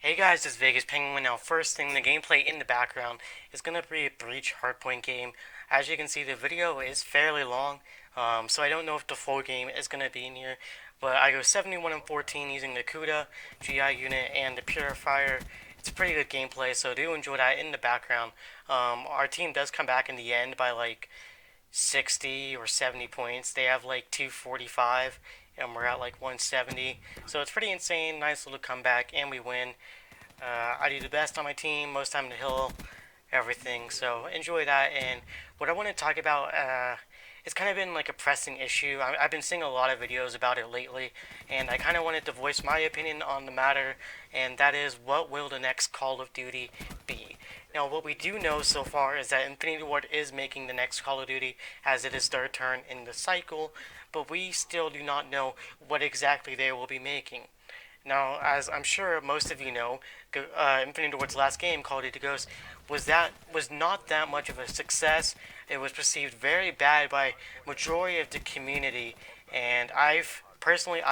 Hey guys, it's VegasPenguin. Now, first thing, the gameplay in the background is going to be a Breach Hardpoint game. As you can see, the video is fairly long, so I don't know if the full game is going to be in here. But I go 71 and 14 using the CUDA, GI unit, and the Purifier. It's a pretty good gameplay, so do enjoy that in the background. Our team does come back in the end by like 60 or 70 points. They have like 245 and we're at like 170. So it's pretty insane. Nice little comeback and we win. I do the best on my team, most time to hill, everything. So enjoy that. And what I want to talk about, it's kind of been like a pressing issue. I've been seeing a lot of videos about it lately, and I kind of wanted to voice my opinion on the matter, and that is, what will the next Call of Duty be? Now, what we do know so far is that Infinity Ward is making the next Call of Duty, as it is their turn in the cycle, but we still do not know what exactly they will be making. Now, as I'm sure most of you know, Infinity Ward's last game, Call of Duty Ghosts, was not that much of a success. It was perceived very bad by majority of the community, and I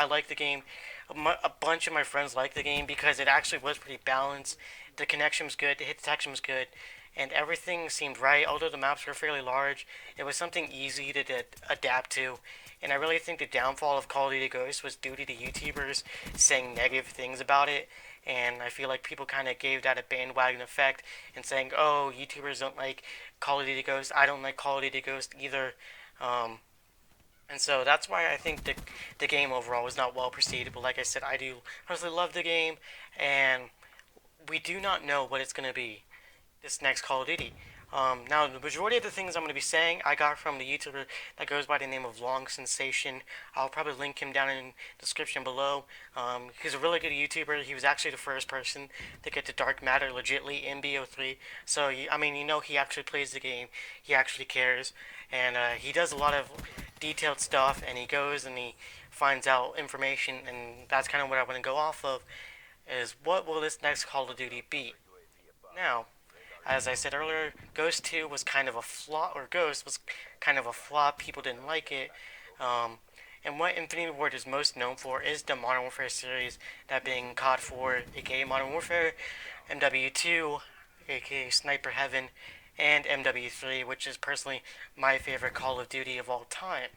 like the game. A bunch of my friends like the game because it actually was pretty balanced. The connection was good, the hit detection was good, and everything seemed right. Although the maps were fairly large, it was something easy to adapt to. And I really think the downfall of Call of Duty Ghosts was due to the YouTubers saying negative things about it. And I feel like people kind of gave that a bandwagon effect and saying, oh, YouTubers don't like Call of Duty Ghosts. I don't like Call of Duty Ghosts either. Um, and so that's why I think the game overall was not well perceived. But like I said, I do personally love the game, and we do not know what it's going to be this next Call of Duty. Now, the majority of the things I'm going to be saying, I got from the YouTuber that goes by the name of Long Sensation. I'll probably link him down in the description below. He's a really good YouTuber. He was actually the first person to get to Dark Matter legitly in BO3. So, I mean, he actually plays the game. He actually cares. And he does a lot of detailed stuff, and he goes and he finds out information, and that's kind of what I want to go off of, is what will this next Call of Duty be? Now, as I said earlier, Ghost 2 was kind of a flop, or Ghost was kind of a flop. People didn't like it. Um, and what Infinity Ward is most known for is the Modern Warfare series, that being COD 4, aka Modern Warfare, MW2, aka Sniper Heaven, and MW3, which is personally my favorite Call of Duty of all time.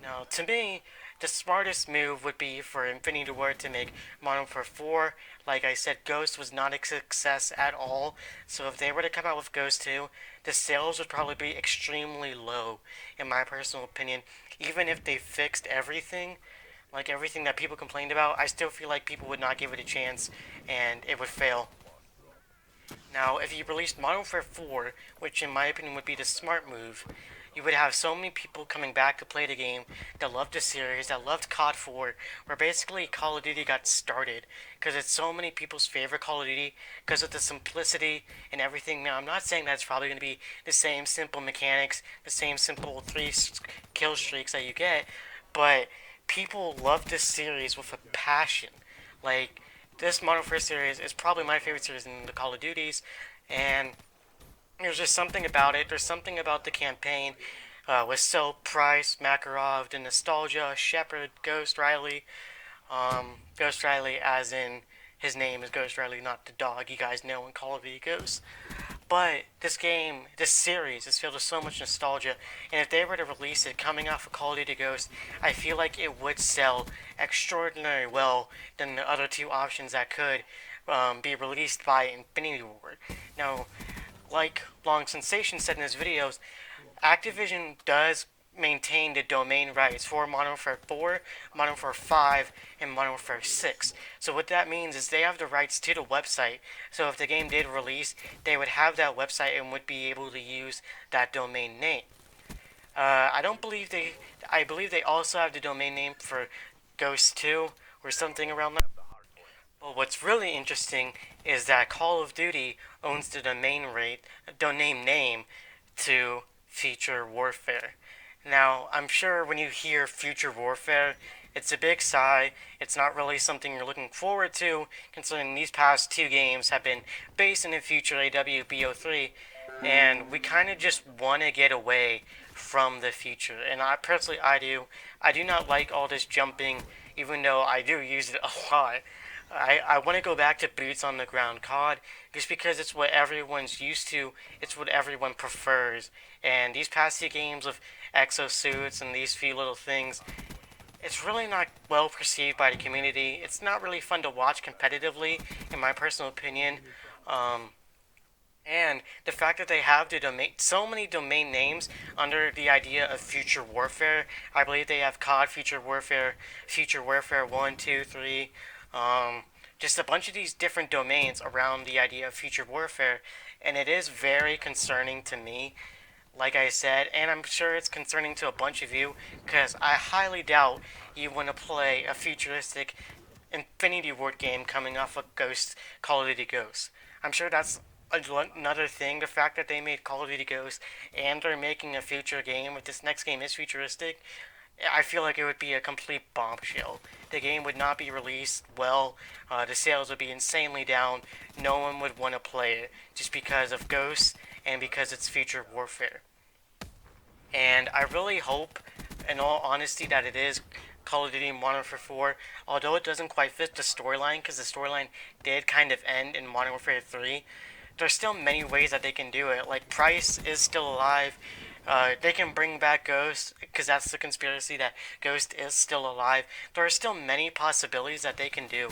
Now, to me, the smartest move would be for Infinity Ward to make Modern Warfare 4. Like I said, Ghost was not a success at all, so if they were to come out with Ghost 2, the sales would probably be extremely low, in my personal opinion. Even if they fixed everything, like everything that people complained about, I still feel like people would not give it a chance, and it would fail. Now, if you released Modern Warfare 4, which in my opinion would be the smart move, you would have so many people coming back to play the game that loved the series, that loved COD 4, where basically Call of Duty got started. Because it's so many people's favorite Call of Duty, because of the simplicity and everything. Now, I'm not saying that it's probably going to be the same simple mechanics, the same simple kill streaks that you get, but people love this series with a passion. Like, this Modern Warfare series is probably my favorite series in the Call of Duties, and there's just something about it. There's something about the campaign with Soap, Price, Makarov, the nostalgia, Shepard, Ghost Riley. Ghost Riley, as in his name is Ghost Riley, not the dog you guys know in Call of Duty Ghosts. But this game, this series, is filled with so much nostalgia, and if they were to release it coming off of Call of Duty Ghosts, I feel like it would sell extraordinarily well than the other two options that could be released by Infinity Ward. Now, like Long Sensation said in his videos, Activision does maintain the domain rights for Modern Warfare 4, Modern Warfare 5, and Modern Warfare 6. So what that means is they have the rights to the website. So if the game did release, they would have that website and would be able to use that domain name. I don't believe they. I believe they also have the domain name for Ghost 2 or something around that. But what's really interesting is that Call of Duty owns the domain name to Future Warfare. Now, I'm sure when you hear Future Warfare, it's a big sigh. It's not really something you're looking forward to, considering these past two games have been based in the future AWBO3, and we kind of just want to get away from the future. And I personally, I do. I do not like all this jumping, even though I do use it a lot. I want to go back to boots on the ground COD just because it's what everyone's used to. It's what everyone prefers. And these past few games of exosuits and these few little things, it's really not well perceived by the community. It's not really fun to watch competitively, in my personal opinion. Um, and the fact that they have so many domain names under the idea of future warfare. I believe they have COD Future Warfare 1, 2, 3, just a bunch of these different domains around the idea of future warfare. And it is very concerning to me, like I said, and I'm sure it's concerning to a bunch of you, because I highly doubt you want to play a futuristic Infinity Ward game coming off of Call of Duty Ghosts. I'm sure that's another thing. The fact that they made Call of Duty Ghosts and they're making a future game, if this next game is futuristic, I feel like it would be a complete bombshell. The game would not be released well. The sales would be insanely down. No one would want to play it just because of Ghosts and because it's future warfare. And I really hope, in all honesty, that it is Call of Duty Modern Warfare 4, although it doesn't quite fit the storyline, because the storyline did kind of end in Modern Warfare 3. There's still many ways that they can do it. Like, Price is still alive. They can bring back Ghost, because that's the conspiracy that Ghost is still alive. There are still many possibilities that they can do.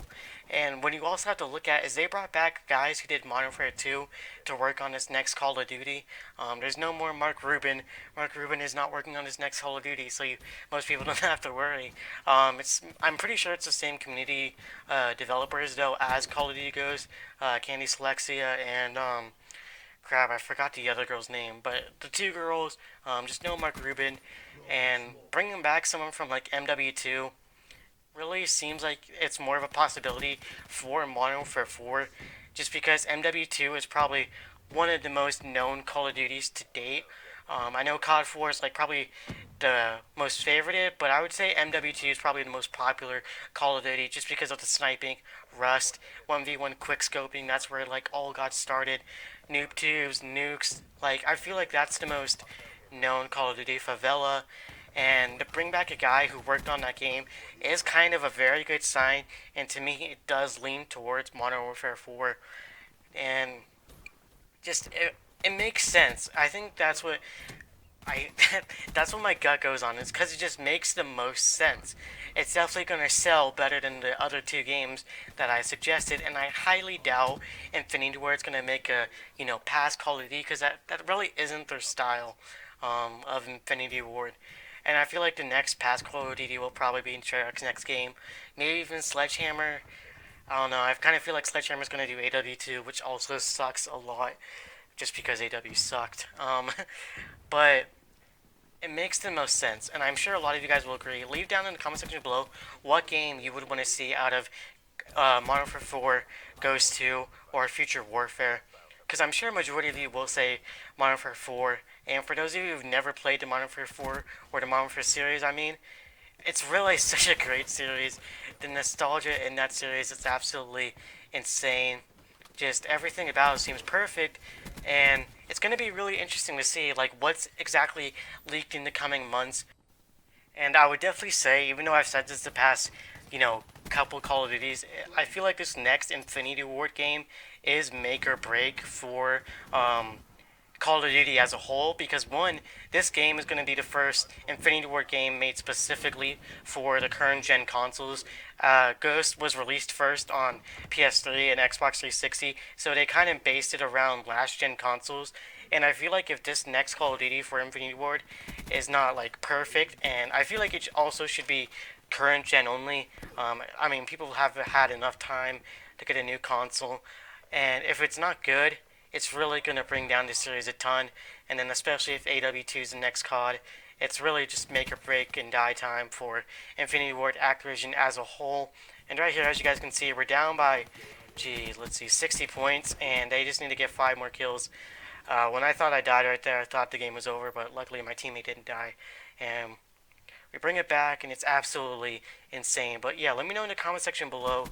And what you also have to look at is they brought back guys who did Modern Warfare 2 to work on this next Call of Duty. There's no more Mark Rubin. Mark Rubin is not working on his next Call of Duty, so most people don't have to worry. I'm pretty sure it's the same community developers, though, as Call of Duty goes. Candy Selexia and crap, I forgot the other girl's name, but the two girls, just know Mark Rubin, and bringing back someone from like MW2 really seems like it's more of a possibility for Modern Warfare 4, just because MW2 is probably one of the most known Call of Duties to date. I know COD 4 is like probably the most favorited, but I would say MW2 is probably the most popular Call of Duty just because of the sniping, Rust, 1v1 quickscoping. That's where it like all got started. Noob tubes, nukes. Like I feel like that's the most known Call of Duty. Favela, and to bring back a guy who worked on that game is kind of a very good sign. And to me, it does lean towards Modern Warfare 4, and just it makes sense. I think that's what I that's what my gut goes on. It's because it just makes the most sense. It's definitely going to sell better than the other two games that I suggested, and I highly doubt Infinity Ward's going to make a past Call of Duty, because that really isn't their style of Infinity Ward. And I feel like the next past Call of Duty will probably be in Treyarch's next game, maybe even Sledgehammer. I don't know. I kind of feel like Sledgehammer's going to do AW2, which also sucks a lot, just because AW sucked. But it makes the most sense, and I'm sure a lot of you guys will agree. Leave down in the comment section below what game you would want to see out of Modern Warfare 4, Ghost 2, or Future Warfare. Because I'm sure a majority of you will say Modern Warfare 4. And for those of you who've never played the Modern Warfare 4 or the Modern Warfare series, I mean, it's really such a great series. The nostalgia in that series is absolutely insane. Just everything about it seems perfect, and it's going to be really interesting to see like what's exactly leaked in the coming months. And I would definitely say, even though I've said this the past, couple Call of Duties, I feel like this next Infinity Ward game is make or break for Call of Duty as a whole, because one, this game is going to be the first Infinity Ward game made specifically for the current gen consoles. Ghost was released first on PS3 and Xbox 360, so they kind of based it around last gen consoles. And I feel like if this next Call of Duty for Infinity Ward is not like perfect, and I feel like it also should be current gen only. I mean, people have had enough time to get a new console, and if it's not good, it's really going to bring down the series a ton. And then especially if AW2 is the next COD, it's really just make or break and die time for Infinity Ward Activision as a whole. And right here, as you guys can see, we're down by, 60 points, and they just need to get 5 more kills. When I thought I died right there, I thought the game was over, but luckily my teammate didn't die. And we bring it back, and it's absolutely insane. But yeah, let me know in the comment section below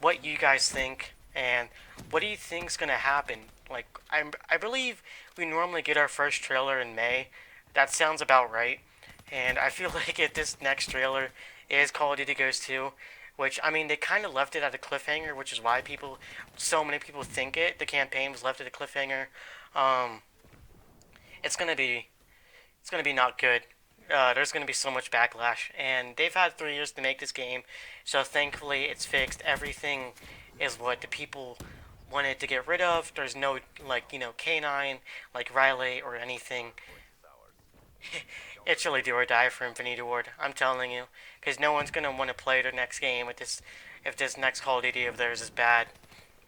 what you guys think, and what do you think's gonna happen? Like, I believe we normally get our first trailer in May. That sounds about right. And I feel like if this next trailer is Call of Duty Ghost 2, which I mean they kind of left it at a cliffhanger, which is why so many people think the campaign was left at a cliffhanger. Um, it's gonna be it's gonna be not good. There's gonna be so much backlash, and they've had 3 years to make this game, so thankfully it's fixed. Everything is what the people wanted to get rid of. There's no like canine like Riley or anything. It's really do or die for Infinity Ward. I'm telling you, because no one's gonna want to play their next game with this if this next Call of Duty of theirs is bad.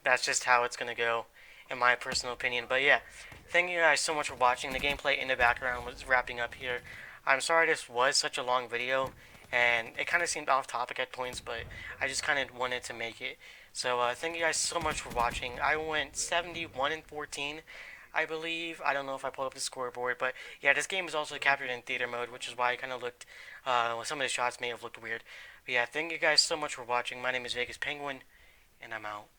That's just how it's gonna go, in my personal opinion. But yeah, thank you guys so much for watching. The gameplay in the background was wrapping up here. I'm sorry this was such a long video, and it kind of seemed off topic at points, but I just kind of wanted to make it. So thank you guys so much for watching. I went 71-14. I believe. I don't know if I pulled up the scoreboard, but yeah, this game is also captured in theater mode, which is why it kind of looked, some of the shots may have looked weird. But yeah, thank you guys so much for watching. My name is Vegas Penguin, and I'm out.